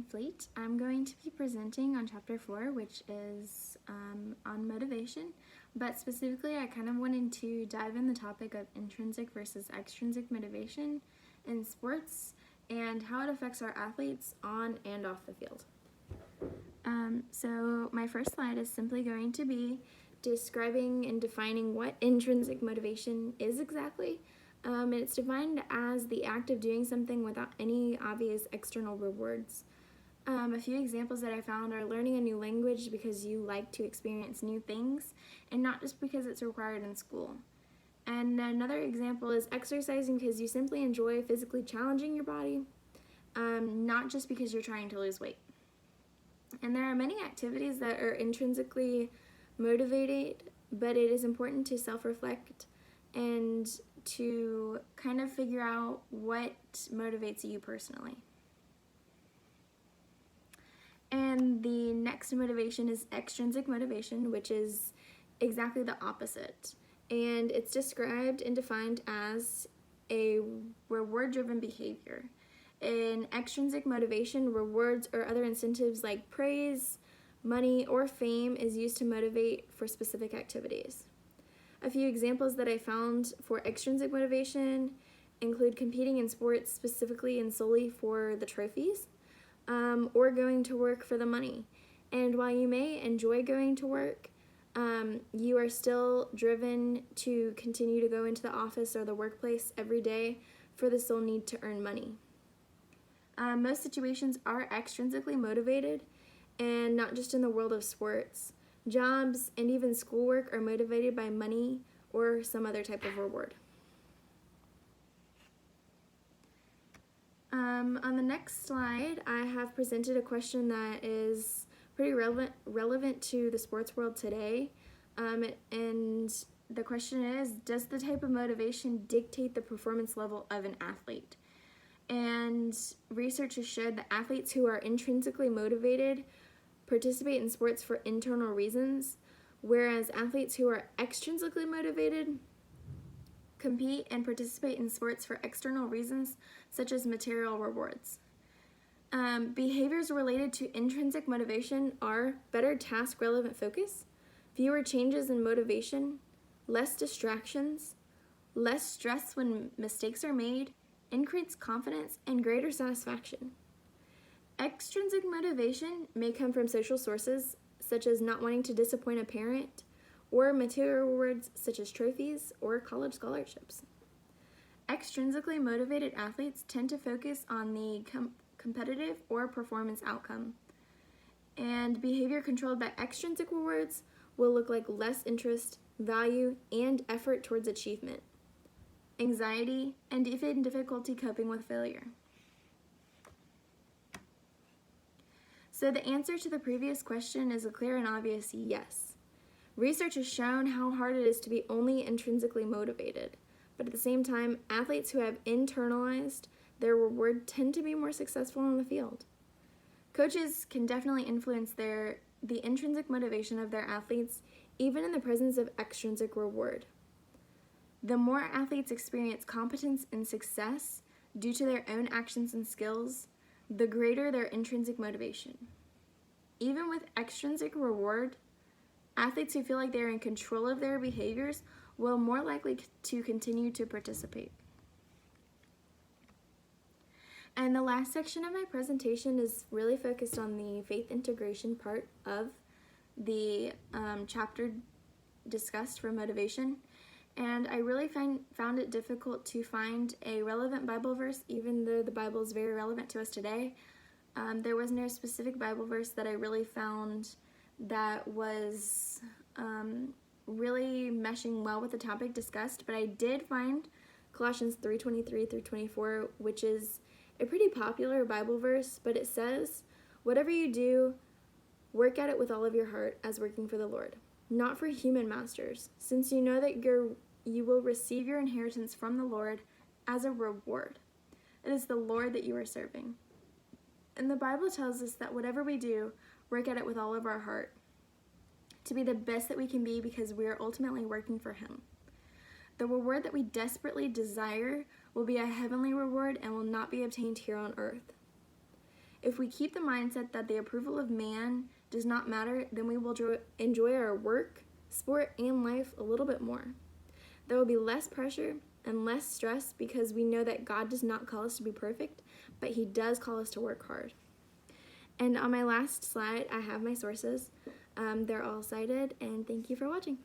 Fleet. I'm going to be presenting on Chapter 4, which is on motivation, but specifically I kind of wanted to dive in the topic of intrinsic versus extrinsic motivation in sports and how it affects our athletes on and off the field. So my first slide is simply going to be describing and defining what intrinsic motivation is exactly. And it's defined as the act of doing something without any obvious external rewards. A few examples that I found are learning a new language because you like to experience new things and not just because it's required in school. And another example is exercising because you simply enjoy physically challenging your body, not just because you're trying to lose weight. And there are many activities that are intrinsically motivated, but it is important to self-reflect and to kind of figure out what motivates you personally. And the next motivation is extrinsic motivation, which is exactly the opposite. And it's described and defined as a reward-driven behavior. In extrinsic motivation, rewards or other incentives like praise, money, or fame is used to motivate for specific activities. A few examples that I found for extrinsic motivation include competing in sports specifically and solely for the trophies, or going to work for the money. And while you may enjoy going to work, you are still driven to continue to go into the office or the workplace every day for the sole need to earn money. Most situations are extrinsically motivated, and not just in the world of sports. Jobs and even schoolwork are motivated by money or some other type of reward. On the next slide, I have presented a question that is pretty relevant to the sports world today. And the question is, does the type of motivation dictate the performance level of an athlete? And research has showed that athletes who are intrinsically motivated participate in sports for internal reasons, whereas athletes who are extrinsically motivated compete and participate in sports for external reasons, such as material rewards. Behaviors related to intrinsic motivation are better task-relevant focus, fewer changes in motivation, less distractions, less stress when mistakes are made, increased confidence, and greater satisfaction. Extrinsic motivation may come from social sources, such as not wanting to disappoint a parent, or material rewards such as trophies or college scholarships. Extrinsically motivated athletes tend to focus on the competitive or performance outcome. And behavior controlled by extrinsic rewards will look like less interest, value, and effort towards achievement, anxiety, and even difficulty coping with failure. So the answer to the previous question is a clear and obvious yes. Research has shown how hard it is to be only intrinsically motivated, but at the same time, athletes who have internalized their reward tend to be more successful on the field. Coaches can definitely influence the intrinsic motivation of their athletes, even in the presence of extrinsic reward. The more athletes experience competence and success due to their own actions and skills, the greater their intrinsic motivation. Even with extrinsic reward, athletes who feel like they are in control of their behaviors will more likely to continue to participate. And the last section of my presentation is really focused on the faith integration part of the chapter discussed for motivation. And I really found it difficult to find a relevant Bible verse, even though the Bible is very relevant to us today. There was no specific Bible verse that I really found that was really meshing well with the topic discussed, but I did find Colossians 3:23 through 24, which is a pretty popular Bible verse, but it says, "Whatever you do, work at it with all of your heart as working for the Lord, not for human masters, since you know that you will receive your inheritance from the Lord as a reward. It is the Lord that you are serving." And the Bible tells us that whatever we do, work at it with all of our heart, to be the best that we can be because we are ultimately working for Him. The reward that we desperately desire will be a heavenly reward and will not be obtained here on earth. If we keep the mindset that the approval of man does not matter, then we will enjoy our work, sport, and life a little bit more. There will be less pressure and less stress because we know that God does not call us to be perfect, but He does call us to work hard. And on my last slide, I have my sources. They're all cited, and thank you for watching.